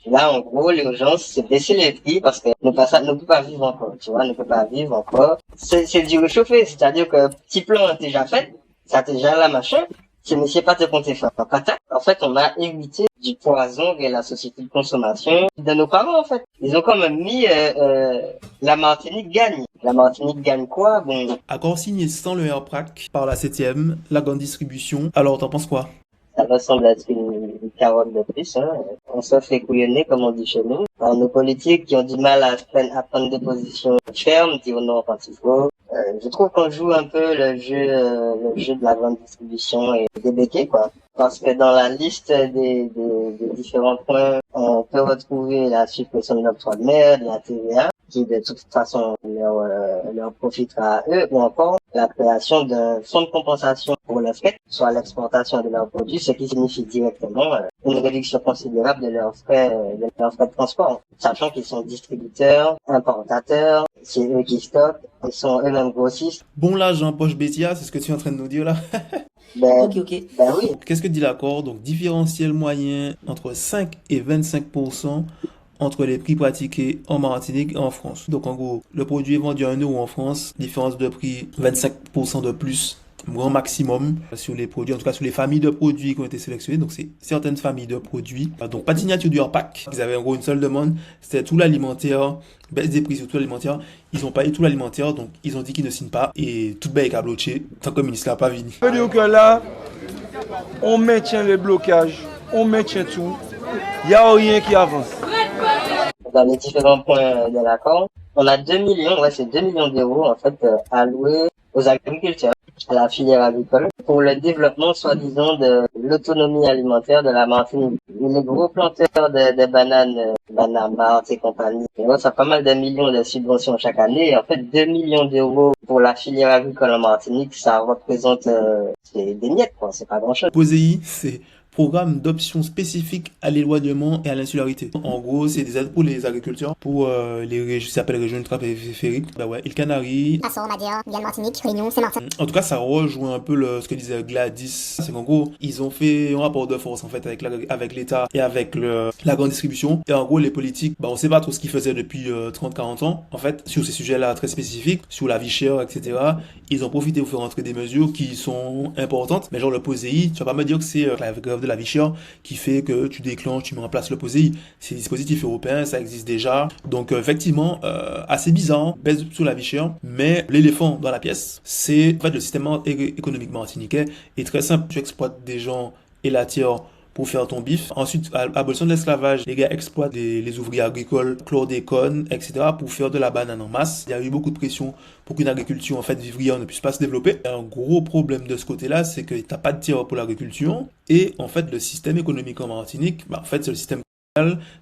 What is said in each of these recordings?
Là, en gros, l'urgence, c'est baisser les prix parce que ne peut pas vivre encore, tu vois, ne peut pas vivre encore. C'est du réchauffé, c'est-à-dire que petit plan est déjà fait, ça t'est déjà là, machin. Si ne sais pas te compter faire un patate, en fait, on a hérité du poison et la société de consommation de nos parents, en fait. Ils ont quand même mis, la Martinique gagne. La Martinique gagne quoi? Bon, Accord signé sans le RPRAC par la 7e, la grande distribution. Alors, t'en penses quoi? ça ressemble à une carotte de plus, hein. On se fait couillonner, comme on dit chez nous. Alors, nos politiques qui ont du mal à prendre des positions fermes, dire non quand il faut. Je trouve qu'on joue un peu le jeu de la grande distribution et des béquets, quoi. Parce que dans la liste des différents points, on peut retrouver la suppression de l'octroi de mer, de la TVA, qui de toute façon leur profitera à eux, ou encore la création d'un fonds de compensation pour le fret, soit l'exportation de leurs produits, ce qui signifie directement une réduction considérable de leurs frais de transport, sachant qu'ils sont distributeurs, importateurs, c'est eux qui stockent, ils sont eux-mêmes grossistes. Bon, là, Jean Poche Bessia, c'est ce que tu es en train de nous dire là. Ben, Ok, ok. ben oui, Qu'est-ce que dit l'accord? Donc, différentiel moyen entre 5 et 25% entre les prix pratiqués en Martinique et en France. Donc, en gros, le produit est vendu à 1 euro en France, différence de prix 25% de plus, grand maximum sur les produits, en tout cas sur les familles de produits qui ont été sélectionnés. Donc, c'est certaines familles de produits. Donc, pas de signature du hors-pack. Ils avaient en gros une seule demande, c'était tout l'alimentaire, baisse des prix sur tout l'alimentaire. Ils ont pas eu tout l'alimentaire, donc ils ont dit qu'ils ne signent pas et tout est bloqué tant que le ministre n'a pas fini. Ça veut dire que là, on maintient les blocages, on maintient tout. Il n'y a rien qui avance. dans les différents points de l'accord, on a 2 millions, ouais, c'est 2 millions d'euros, en fait, alloués aux agriculteurs, à la filière agricole, pour le développement, soi-disant, de l'autonomie alimentaire de la Martinique. Les gros planteurs de bananes, Bananes Mart et compagnie, et ouais, ça a pas mal de millions de subventions chaque année. Et en fait, 2 millions d'euros pour la filière agricole en Martinique, ça représente c'est des miettes, quoi, c'est pas grand-chose. POSEI, c'est Programme d'options spécifiques à l'éloignement et à l'insularité. En gros, c'est des aides pour les agriculteurs, pour les régions, ça s'appelle les régions ultra-périphériques. Bah ouais, île Canaries. Açores, Madère, Guyane, Martinique, Réunion, Saint-Martin. En tout cas, ça rejoint un peu ce que disait Gladys. C'est qu'en gros, ils ont fait un rapport de force, en fait, avec l'État et avec la grande distribution. Et en gros, les politiques, bah, on sait pas trop ce qu'ils faisaient depuis 30-40 ans. En fait, sur ces sujets-là très spécifiques, sur la vie chère, etc., ils ont profité pour faire entrer des mesures qui sont importantes. Mais genre le POSEI, tu vas pas me dire que c'est la grève de la vie chère qui fait que tu déclenches, tu mets en place le POSEI. C'est des dispositifs européens, ça existe déjà. Donc effectivement, assez bizarre, baisse sur la vie chère. Mais l'éléphant dans la pièce, c'est en fait le système économique martiniquais est très simple. Tu exploites des gens et la terre pour faire ton bif. Ensuite, abolition de l'esclavage, les gars exploitent les ouvriers agricoles, chlordécone, etc. pour faire de la banane en masse. Il y a eu beaucoup de pression pour qu'une agriculture en fait vivrière ne puisse pas se développer. Un gros problème de ce côté-là, c'est que t'as pas de terre pour l'agriculture et en fait le système économique en Martinique, bah, en fait c'est le système,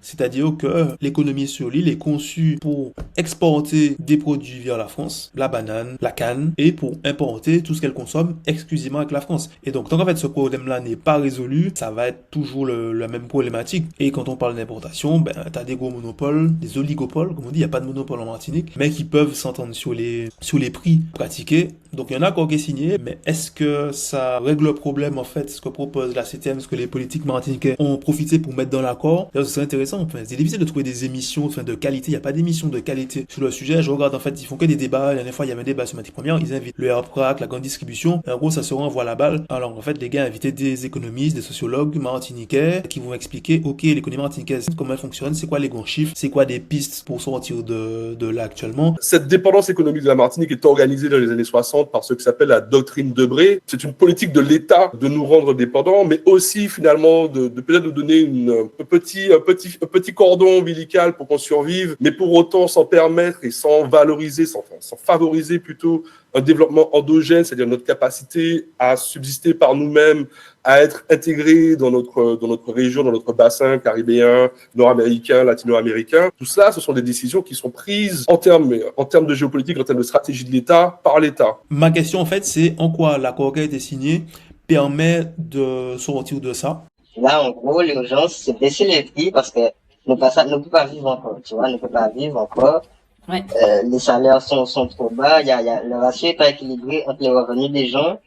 c'est-à-dire que l'économie sur l'île est conçue pour exporter des produits vers la France, la banane, la canne, et pour importer tout ce qu'elle consomme exclusivement avec la France. Et donc, tant qu'en fait ce problème-là n'est pas résolu, ça va être toujours la même problématique. Et quand on parle d'importation, ben, t'as des gros monopoles, des oligopoles, comme on dit, il n'y a pas de monopole en Martinique, mais qui peuvent s'entendre sur les prix pratiqués. Donc, il y en a encore qui est signé, mais est-ce que ça règle le problème, en fait, ce que propose la CTM, ce que les politiques martiniquais ont profité pour mettre dans l'accord? Ce serait intéressant. Enfin, c'est difficile de trouver des émissions de qualité. Il n'y a pas d'émissions de qualité sur le sujet. Je regarde, en fait, ils font que des débats. La dernière fois, il y avait un débat sur matière première. Ils invitent le RPRAC, la grande distribution. Et en gros, ça se renvoie la balle. Alors, en fait, les gars invitaient des économistes, des sociologues martiniquais qui vont expliquer, OK, l'économie martiniquaise, comment elle fonctionne, c'est quoi les grands chiffres, c'est quoi des pistes pour sortir de là actuellement. Cette dépendance économique de la Martinique est organisée dans les années 60 par ce qui s'appelle la doctrine Debré. C'est une politique de l'État de nous rendre dépendants, mais aussi, finalement, de peut-être nous donner un petit cordon ombilical pour qu'on survive, mais pour autant sans permettre et sans valoriser, sans favoriser plutôt un développement endogène, c'est-à-dire notre capacité à subsister par nous-mêmes, à être intégrés dans notre région, dans notre bassin caribéen, nord-américain, latino-américain. Tout ça, ce sont des décisions qui sont prises en termes de géopolitique, en termes de stratégie de l'État, par l'État. Ma question, en fait, c'est en quoi l'accord qui a été signé permet de sortir de ça? Là, en gros, l'urgence, c'est baisser les prix parce que ne peut pas vivre encore, tu vois, ne peut pas vivre encore. Ouais. Les salaires sont trop bas, le ratio est pas équilibré entre les revenus des gens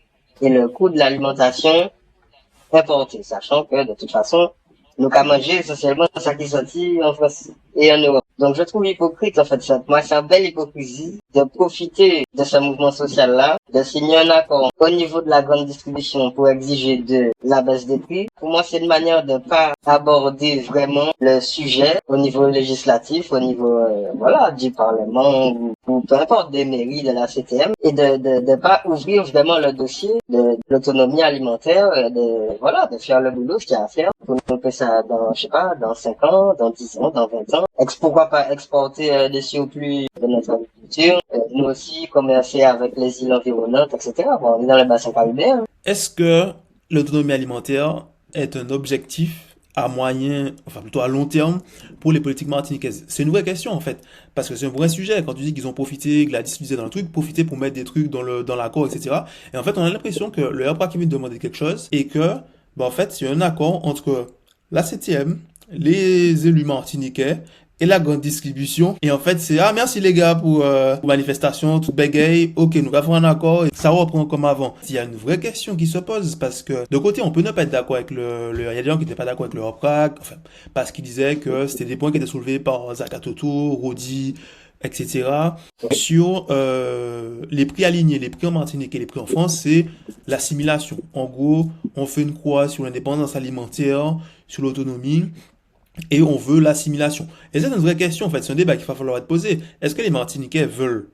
et le coût de l'alimentation importée, sachant que, de toute façon, nous qu'à manger essentiellement ça qui est sorti en France et en Europe. Donc je trouve hypocrite en fait ça. Moi c'est une belle hypocrisie de profiter de ce mouvement social là, de signer un accord au niveau de la grande distribution pour exiger de la baisse des prix. Pour moi c'est une manière de pas aborder vraiment le sujet au niveau législatif, au niveau voilà du Parlement ou peu importe des mairies de la CTM et de pas ouvrir vraiment le dossier de l'autonomie alimentaire, de faire le boulot ce qu'il y a à faire pour nous faire ça dans je sais pas dans 5 ans, dans 10 ans, dans 20 ans. Pourquoi pas exporter des surplus de notre agriculture, nous aussi commercer avec les îles environnantes, etc. Bon, on est dans le bassin caribéen. Est-ce que l'autonomie alimentaire est un objectif à moyen, enfin plutôt à long terme pour les politiques martiniquaises? C'est une vraie question en fait, parce que c'est un vrai sujet. Quand tu dis qu'ils ont profité, que la disait dans le truc, profité pour mettre des trucs dans l'accord, etc. Et en fait, on a l'impression que le RPA qui vient de demander quelque chose et que, en fait, c'est un accord entre la CTM, les élus martiniquais et la grande distribution. Et en fait, c'est, merci les gars pour manifestation, toute bagaille. Ok, nous avons un accord et ça reprend comme avant. Il y a une vraie question qui se pose parce que, de côté, on peut ne pas être d'accord avec il y a des gens qui n'étaient pas d'accord avec le RPRAC, enfin, parce qu'ils disaient que c'était des points qui étaient soulevés par Zakatoto, Rodi, etc. Sur les prix alignés, les prix en Martinique et les prix en France, c'est l'assimilation. En gros, on fait une croix sur l'indépendance alimentaire, sur l'autonomie, et on veut l'assimilation. Et c'est une vraie question, en fait, c'est un débat qu'il va falloir être posé. Est-ce que les Martiniquais veulent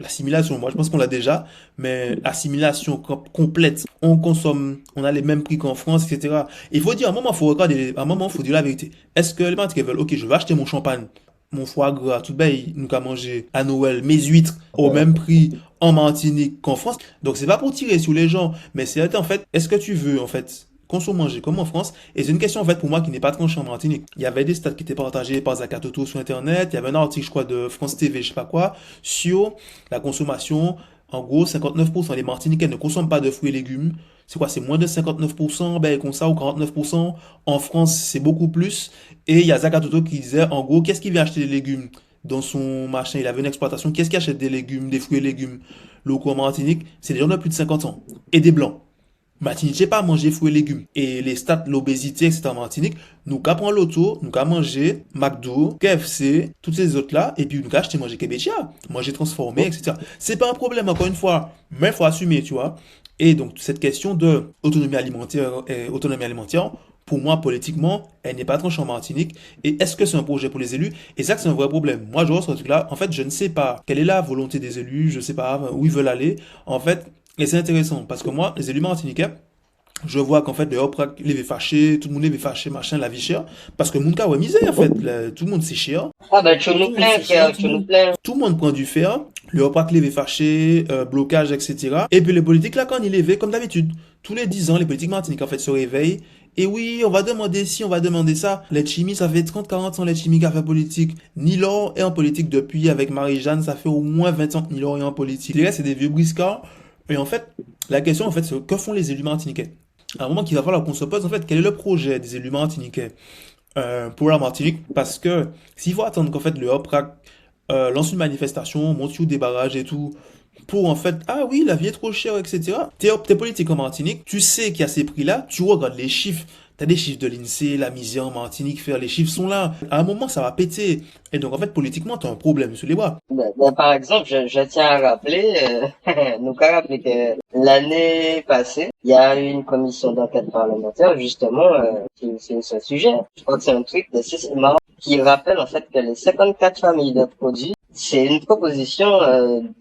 l'assimilation? Moi, je pense qu'on l'a déjà, mais assimilation complète. On consomme, on a les mêmes prix qu'en France, etc. Il faut dire, à un moment, il faut dire la vérité. Est-ce que les Martiniquais veulent, ok, je vais acheter mon champagne, mon foie gras, tout bas, nous qu'à manger à Noël, mes huîtres au même prix en Martinique qu'en France. Donc c'est pas pour tirer sur les gens, mais c'est en fait, est-ce que tu veux en fait manger comme en France? Et c'est une question en fait pour moi qui n'est pas tranchée en Martinique. Il y avait des stats qui étaient partagés par Zakatoto sur internet, il y avait un article je crois de France TV, je sais pas quoi, sur la consommation. En gros, 59% des Martiniquais ne consomment pas de fruits et légumes. C'est quoi? C'est moins de 59%, comme ça, ou 49%. En France, c'est beaucoup plus. Et il y a Zakatoto qui disait, en gros, qu'est-ce qui vient acheter des légumes dans son machin? Il avait une exploitation. Qu'est-ce qui achète des légumes, des fruits et légumes locaux en Martinique? C'est des gens de plus de 50 ans. Et des blancs. Martinique, j'ai pas mangé fruits et légumes. Et les stats, l'obésité, etc. en Martinique, nous qu'à prendre l'auto, nous qu'à manger McDo, KFC, toutes ces autres-là, et puis nous qu'à acheter manger Kebechia, manger transformé, etc. C'est pas un problème, encore une fois, mais il faut assumer, tu vois. Et donc, cette question de autonomie alimentaire, pour moi, politiquement, elle n'est pas tranchée en Martinique. Et est-ce que c'est un projet pour les élus? Et ça, c'est un vrai problème. Moi, je vois ce truc-là. En fait, je ne sais pas quelle est la volonté des élus, je sais pas où ils veulent aller. En fait, et c'est intéressant parce que moi, les élus martiniquais, je vois qu'en fait, le RPRAC, il est fâché, tout le monde est fâché, machin, la vie chère. Parce que mon cas, ouais, misère, en fait. Tout le monde, c'est cher. Ah, ben, tu nous plains, frère, tu nous plains. Tout le monde prend du fer. Le RPRAC, il est fâché, blocage, etc. Et puis, les politiques, là, quand il est comme d'habitude, tous les 10 ans, les politiques martiniquais, en fait, se réveillent. Et oui, on va demander ci, on va demander ça. Les Chimi, ça fait 30-40 ans, les Chimi qui a fait politique. Nilor est en politique depuis, avec Marie-Jeanne, ça fait au moins 20 ans que Nilor est en politique. Les gars, c'est des vieux briscards. Et en fait, la question, en fait, c'est que font les élus martiniquais? À un moment qu'il va falloir qu'on se pose, en fait, quel est le projet des élus martiniquais pour la Martinique? Parce que s'il faut attendre qu'en fait le RPRAC lance une manifestation, monte sur des barrages et tout, pour en fait, ah oui, la vie est trop chère, etc. T'es politique en Martinique, tu sais qu'il y a ces prix-là, tu regardes les chiffres, t'as des chiffres de l'INSEE, la misère en Martinique, les chiffres sont là. À un moment, ça va péter. Et donc, en fait, politiquement, t'as un problème sur les bras. Par exemple, je tiens à rappeler, nous qu'à rappeler que l'année passée, il y a eu une commission d'enquête parlementaire, justement, c'est ce sujet. Je crois que c'est un truc de Cécile Marant qui rappelle, en fait, que les 54 familles de produits, c'est une proposition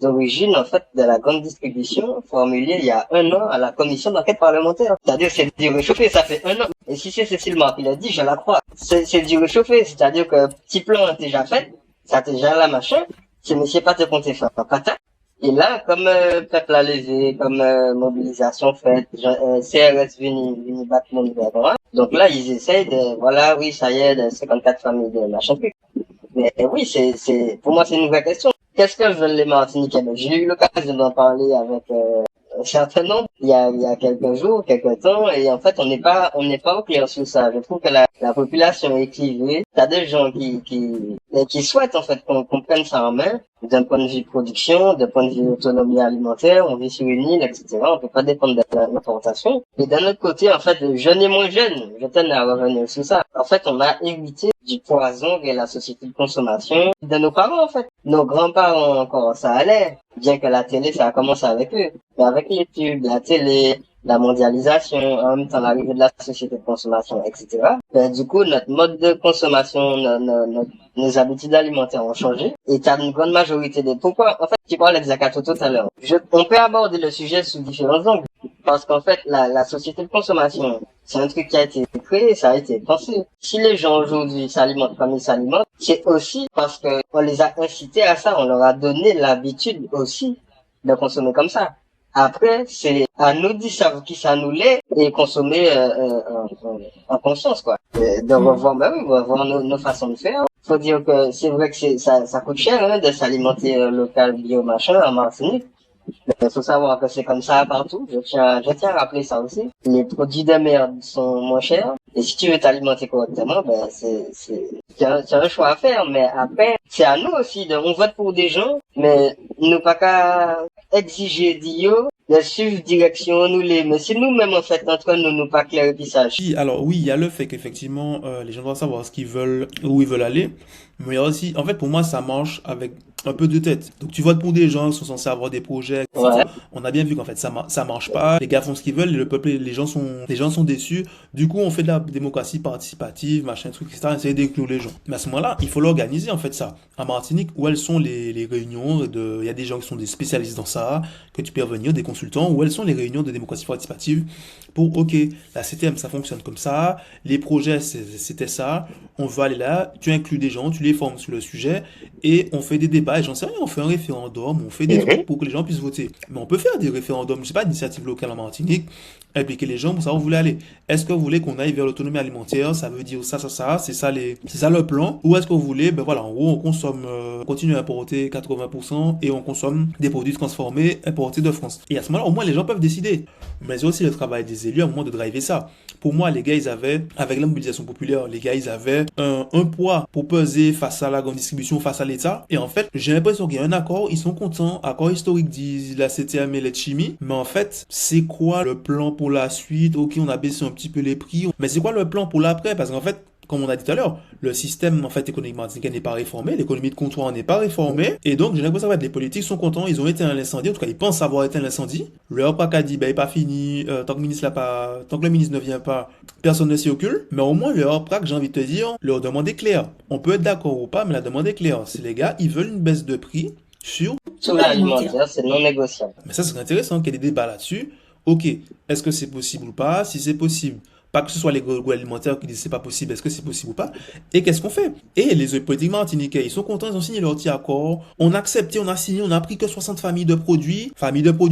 d'origine en fait de la grande distribution formulée il y a 1 an à la commission d'enquête parlementaire. C'est-à-dire c'est du réchauffé, ça fait 1 an. Et si c'est Cécile Marc qui l'a dit, je la crois. C'est du réchauffé, c'est-à-dire que petit plan est déjà fait, ça t'est déjà là machin. C'est monsieur pas te compter faire un patin. Et là, comme peuple à lever, comme mobilisation faite, CRS venu battre mon gouvernement. Donc là, ils essayent de, voilà, oui, ça y est, de 54 familles de machin truc. Mais oui, pour moi, c'est une vraie question. Qu'est-ce que veulent les Martiniquais? J'ai eu l'occasion d'en parler avec un certain nombre il y a quelques jours, quelques temps, et en fait on n'est pas au clair sur ça. Je trouve que la population est clivée. T'as des gens qui souhaitent en fait qu'on prenne ça en main d'un point de vue production, d'un point de vue autonomie alimentaire. On vit sur une île, etc. On peut pas dépendre de l'importation. Et d'un autre côté, en fait, jeunes et moins jeunes, je tenais à revenir sur ça. En fait, on a hérité du poison et la société de consommation de nos parents, en fait. Nos grands-parents encore, ça allait. Bien que la télé, ça a commencé avec eux. Mais avec les pubs, la télé, la mondialisation, en même temps l'arrivée de la société de consommation, etc. Ben, du coup, notre mode de consommation, nos habitudes alimentaires ont changé. Et t'as une grande majorité des... Pourquoi? En fait, tu parlais de Zakato tout à l'heure. On peut aborder le sujet sous différents angles. Parce qu'en fait, la société de consommation, c'est un truc qui a été créé, ça a été pensé. Si les gens aujourd'hui s'alimentent comme ils s'alimentent, c'est aussi parce que on les a incités à ça, on leur a donné l'habitude aussi de consommer comme ça. Après, c'est à nous de savoir qui ça nous l'est et consommer en conscience, quoi. De revoir, revoir nos façons de faire. Faut dire que c'est vrai que ça coûte cher hein, de s'alimenter local, bio, machin, en Martinique. Il faut savoir que c'est comme ça partout. Je tiens à rappeler ça aussi. Les produits de merde sont moins chers. Et si tu veux t'alimenter correctement, ben, tu as un choix à faire. Mais après, c'est à nous aussi on vote pour des gens, mais nous pas qu'à exiger d'io, de suivre direction, mais si nous-mêmes, en fait, entre nous pas clair et ça. Alors oui, il y a le fait qu'effectivement, les gens doivent savoir ce qu'ils veulent, où ils veulent aller. Mais il y a aussi, en fait, pour moi, ça marche avec un peu de tête. Donc tu votes pour des gens qui sont censés avoir des projets, etc. Ouais. On a bien vu qu'en fait ça marche pas. Les gars font ce qu'ils veulent, le peuple, les gens sont déçus. Du coup, on fait de la démocratie participative, machin, truc, etc. Essayer d'inclure les gens. Mais à ce moment-là, il faut l'organiser en fait ça. En Martinique, où elles sont les réunions il y a des gens qui sont des spécialistes dans ça, que tu peux revenir, des consultants, où elles sont les réunions de démocratie participative pour, ok, la CTM ça fonctionne comme ça, les projets c'était ça, on va aller là, tu inclus des gens, tu les formes sur le sujet et on fait des débats. Et j'en sais rien, on fait un référendum, on fait des trucs pour que les gens puissent voter. Mais on peut faire des référendums, je sais pas, d'initiative locale en Martinique, impliquer les gens pour savoir où vous voulez aller. Est-ce que vous voulez qu'on aille vers l'autonomie alimentaire? Ça veut dire ça, c'est ça le plan. Ou est-ce que vous voulez, ben voilà, en gros, on consomme, on continue à importer 80% et on consomme des produits transformés importés de France. Et à ce moment-là, au moins, les gens peuvent décider. Mais c'est aussi le travail des élus à un moment de driver ça. Pour moi, les gars, ils avaient, avec la mobilisation populaire, les gars, ils avaient un poids pour peser face à la grande distribution, face à l'État. Et en fait, j'ai l'impression qu'il y a un accord, ils sont contents, accord historique dit la CTM et les chimie. Mais en fait, c'est quoi le plan pour la suite? Ok, on a baissé un petit peu les prix. Mais c'est quoi le plan pour l'après? Parce qu'en fait, comme on a dit tout à l'heure, le système en fait économique martiniquais n'est pas réformé, l'économie de comptoir n'est pas réformée, et donc j'ai l'impression que les politiques sont contents, ils ont éteint l'incendie, en tout cas ils pensent avoir éteint l'incendie. Leur PAC a dit ben il n'est pas fini, tant que le ministre ne vient pas, personne ne s'y occupe. Mais au moins leur PAC, j'ai envie de te dire, leur demande est claire. On peut être d'accord ou pas, mais la demande est claire. C'est les gars, ils veulent une baisse de prix sur tout l'alimentaire, c'est non négociable. Mais ça serait intéressant qu'il y ait des débats là-dessus. Ok, est-ce que c'est possible ou pas? Si c'est possible, pas que ce soit les groupes alimentaires qui disent c'est pas possible, est-ce que c'est possible ou pas? Et qu'est-ce qu'on fait? Et les politiques martiniquais, ils sont contents, ils ont signé leur petit accord. On a accepté, on a signé, on a pris que 60 familles de produits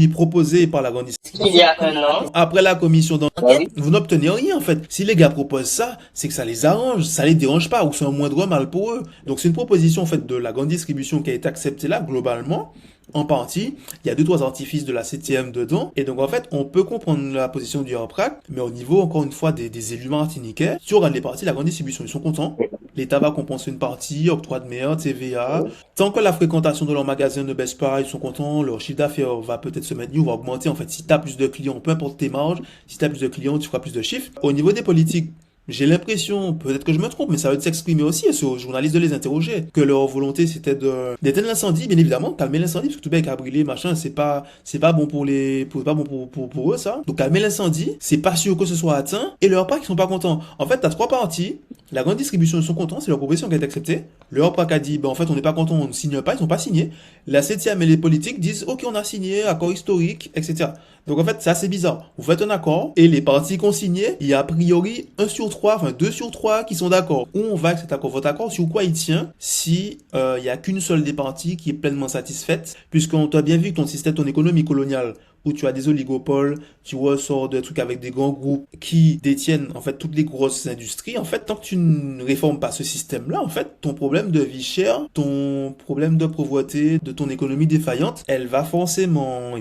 proposées par la grande distribution. Il y a un an. Après la commission d'enquête, Oui. vous n'obtenez rien en fait. Si les gars proposent ça, c'est que ça les arrange, ça les dérange pas ou c'est un moindre mal pour eux. Donc c'est une proposition en fait de la grande distribution qui a été acceptée là globalement. En partie, il y a 2-3 artifices de la CTM dedans, et donc en fait, on peut comprendre la position du RPRAC, mais au niveau, encore une fois, des élus martiniquais, si on regarde les parties, la grande distribution, ils sont contents. L'État va compenser une partie, octroi de mer, TVA. Tant que la fréquentation de leur magasin ne baisse pas, ils sont contents, leur chiffre d'affaires va peut-être se maintenir ou va augmenter. En fait, si tu as plus de clients, peu importe tes marges, si tu as plus de clients, tu feras plus de chiffres. Au niveau des politiques, j'ai l'impression, peut-être que je me trompe, mais ça veut s'exprimer aussi, et c'est aux journalistes de les interroger, que leur volonté c'était d'éteindre l'incendie, bien évidemment, calmer l'incendie, parce que tout bien qu'à brûler, machin, c'est pas bon pour pour eux, ça. Donc calmer l'incendie, c'est pas sûr que ce soit atteint, et leur PAC, ils sont pas contents. En fait, t'as 3 parties, la grande distribution, ils sont contents, c'est leur proposition qui a été acceptée. Leur PAC a dit, ben en fait, on n'est pas content, on ne signe pas, ils sont pas signés. La CTM et les politiques disent, ok, on a signé, accord historique, etc. Donc en fait, c'est assez bizarre. Vous faites un accord, et les parties qui ont signé, il y a a priori 2 sur 3 qui sont d'accord. Où on va avec cet accord? Votre accord, sur quoi il tient si il y a qu'une seule des parties qui est pleinement satisfaite, puisqu'on t'a bien vu que ton système, ton économie coloniale, où tu as des oligopoles, tu ressors de trucs avec des grands groupes qui détiennent en fait toutes les grosses industries. En fait, tant que tu ne réformes pas ce système-là, en fait, ton problème de vie chère, ton problème de pauvreté, de ton économie défaillante, il va forcément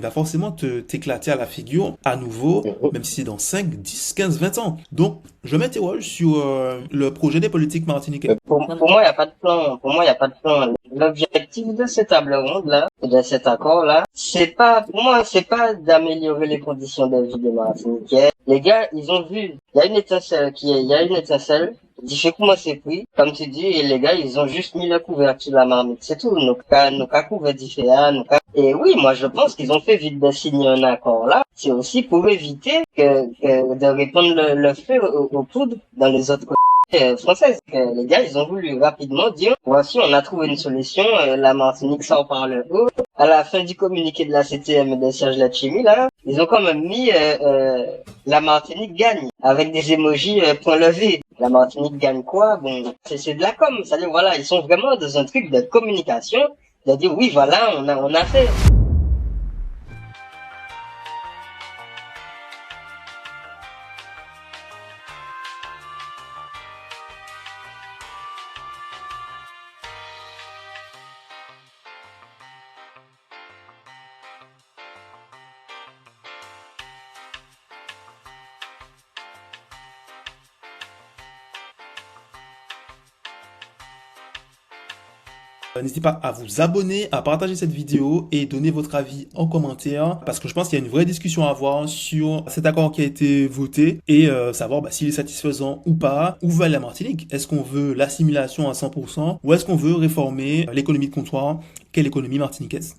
t'éclater à la figure à nouveau, même si c'est dans 5, 10, 15, 20 ans. Donc, je m'interroge sur le projet des politiques martiniquais. Pour moi, il n'y a pas de plan. Pour moi, il n'y a pas de plan. L'objectif de cette table ronde-là, de cet accord-là, pour moi, c'est pas d'améliorer les conditions de vie des Martiniquais. Les gars, ils ont vu, il y a une étincelle, il dit, fais comment c'est pris, comme tu dis, et les gars, ils ont juste mis la couverture de la marmite, c'est tout. Nos cas couverts différents, et oui, moi, je pense qu'ils ont fait vite de signer un accord là. C'est aussi pour éviter de répandre le feu aux poudres dans les autres françaises. Les gars, ils ont voulu rapidement dire, voici, on a trouvé une solution, la Martinique sort par le haut. À la fin du communiqué de la CTM et de Serge Letchimy, là, ils ont quand même mis, la Martinique gagne, avec des émojis, point levé. La Martinique gagne quoi? Bon, c'est de la com. C'est-à-dire, voilà, ils sont vraiment dans un truc de communication, de dire, oui, voilà, on a fait. N'hésitez pas à vous abonner, à partager cette vidéo et donner votre avis en commentaire parce que je pense qu'il y a une vraie discussion à avoir sur cet accord qui a été voté et savoir s'il est satisfaisant ou pas. Où va la Martinique? Est-ce qu'on veut l'assimilation à 100% ou est-ce qu'on veut réformer l'économie de comptoir? Quelle économie martiniquaise?